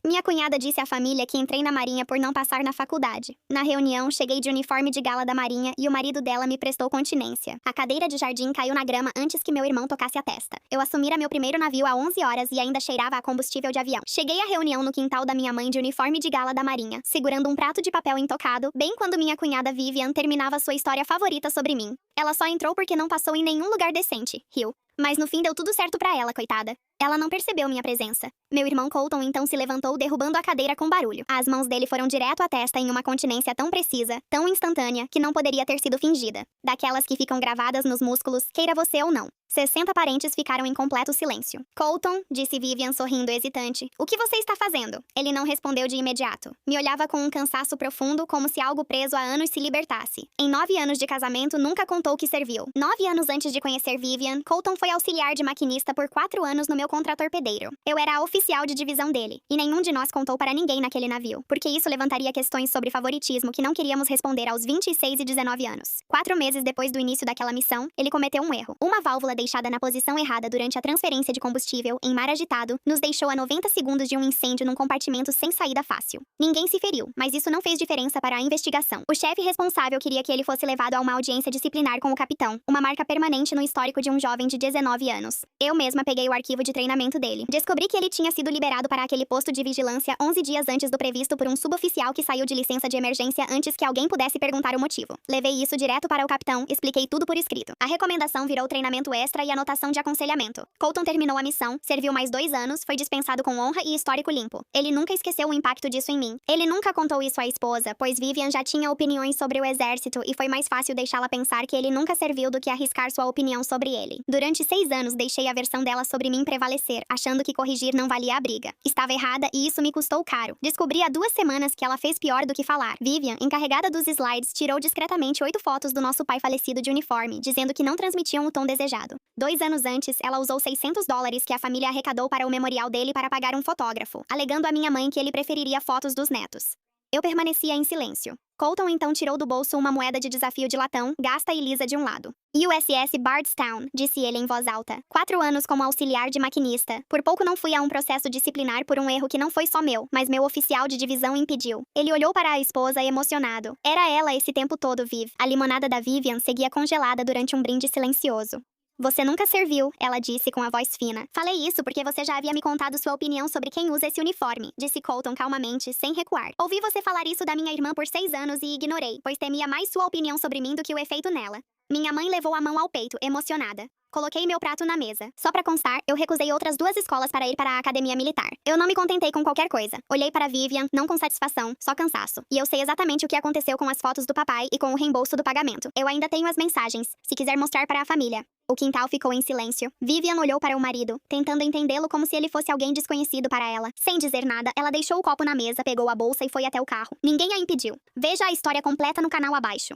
Minha cunhada disse à família que entrei na Marinha por não passar na faculdade. Na reunião, cheguei de uniforme de gala da Marinha e o marido dela me prestou continência. A cadeira de jardim caiu na grama antes que meu irmão tocasse a testa. Eu assumira meu primeiro navio há 11 horas e ainda cheirava a combustível de avião. Cheguei à reunião no quintal da minha mãe de uniforme de gala da Marinha, segurando um prato de papel intocado, bem quando minha cunhada Vivian terminava sua história favorita sobre mim. Ela só entrou porque não passou em nenhum lugar decente, riu. Mas no fim deu tudo certo pra ela, coitada. Ela não percebeu minha presença. Meu irmão Colton então se levantou derrubando a cadeira com barulho. As mãos dele foram direto à testa em uma continência tão precisa, tão instantânea, que não poderia ter sido fingida. Daquelas que ficam gravadas nos músculos, queira você ou não. 60 parentes ficaram em completo silêncio. Colton, disse Vivian sorrindo hesitante, o que você está fazendo? Ele não respondeu de imediato. Me olhava com um cansaço profundo, como se algo preso há anos se libertasse. Em 9 anos de casamento, nunca contou que serviu. 9 anos antes de conhecer Vivian, Colton foi auxiliar de maquinista por 4 anos no meu contratorpedeiro. Eu era a oficial de divisão dele, e nenhum de nós contou para ninguém naquele navio, porque isso levantaria questões sobre favoritismo que não queríamos responder aos 26 e 19 anos. 4 meses depois do início daquela missão, ele cometeu um erro. Uma válvula deixada na posição errada durante a transferência de combustível, em mar agitado, nos deixou a 90 segundos de um incêndio num compartimento sem saída fácil. Ninguém se feriu, mas isso não fez diferença para a investigação. O chefe responsável queria que ele fosse levado a uma audiência disciplinar com o capitão, uma marca permanente no histórico de um jovem de 19 anos. Eu mesma peguei o arquivo de treinamento dele. Descobri que ele tinha sido liberado para aquele posto de vigilância 11 dias antes do previsto por um suboficial que saiu de licença de emergência antes que alguém pudesse perguntar o motivo. Levei isso direto para o capitão, expliquei tudo por escrito. A recomendação virou treinamento extra e anotação de aconselhamento. Colton terminou a missão, serviu mais 2 anos, foi dispensado com honra e histórico limpo. Ele nunca esqueceu o impacto disso em mim. Ele nunca contou isso à esposa, pois Vivian já tinha opiniões sobre o exército e foi mais fácil deixá-la pensar que ele nunca serviu do que arriscar sua opinião sobre ele. Durante 6 anos deixei a versão dela sobre mim prevalecer, achando que corrigir não valia a briga. Estava errada e isso me custou caro. Descobri há 2 semanas que ela fez pior do que falar. Vivian, encarregada dos slides, tirou discretamente 8 fotos do nosso pai falecido de uniforme, dizendo que não transmitiam o tom desejado. 2 anos antes, ela usou $600 que a família arrecadou para o memorial dele para pagar um fotógrafo, alegando à minha mãe que ele preferiria fotos dos netos. Eu permanecia em silêncio. Colton então tirou do bolso uma moeda de desafio de latão, gasta e lisa de um lado. USS Bardstown, disse ele em voz alta. 4 anos como auxiliar de maquinista. Por pouco não fui a um processo disciplinar por um erro que não foi só meu, mas meu oficial de divisão impediu. Ele olhou para a esposa emocionado. Era ela esse tempo todo, Viv. A limonada da Vivian seguia congelada durante um brinde silencioso. Você nunca serviu, ela disse com a voz fina. Falei isso porque você já havia me contado sua opinião sobre quem usa esse uniforme, disse Colton calmamente, sem recuar. Ouvi você falar isso da minha irmã por 6 anos e ignorei, pois temia mais sua opinião sobre mim do que o efeito nela. Minha mãe levou a mão ao peito, emocionada. Coloquei meu prato na mesa. Só pra constar, eu recusei outras 2 escolas para ir para a academia militar. Eu não me contentei com qualquer coisa. Olhei para Vivian, não com satisfação, só cansaço. E eu sei exatamente o que aconteceu com as fotos do papai e com o reembolso do pagamento. Eu ainda tenho as mensagens, se quiser mostrar para a família. O quintal ficou em silêncio. Vivian olhou para o marido, tentando entendê-lo como se ele fosse alguém desconhecido para ela. Sem dizer nada, ela deixou o copo na mesa, pegou a bolsa e foi até o carro. Ninguém a impediu. Veja a história completa no canal abaixo.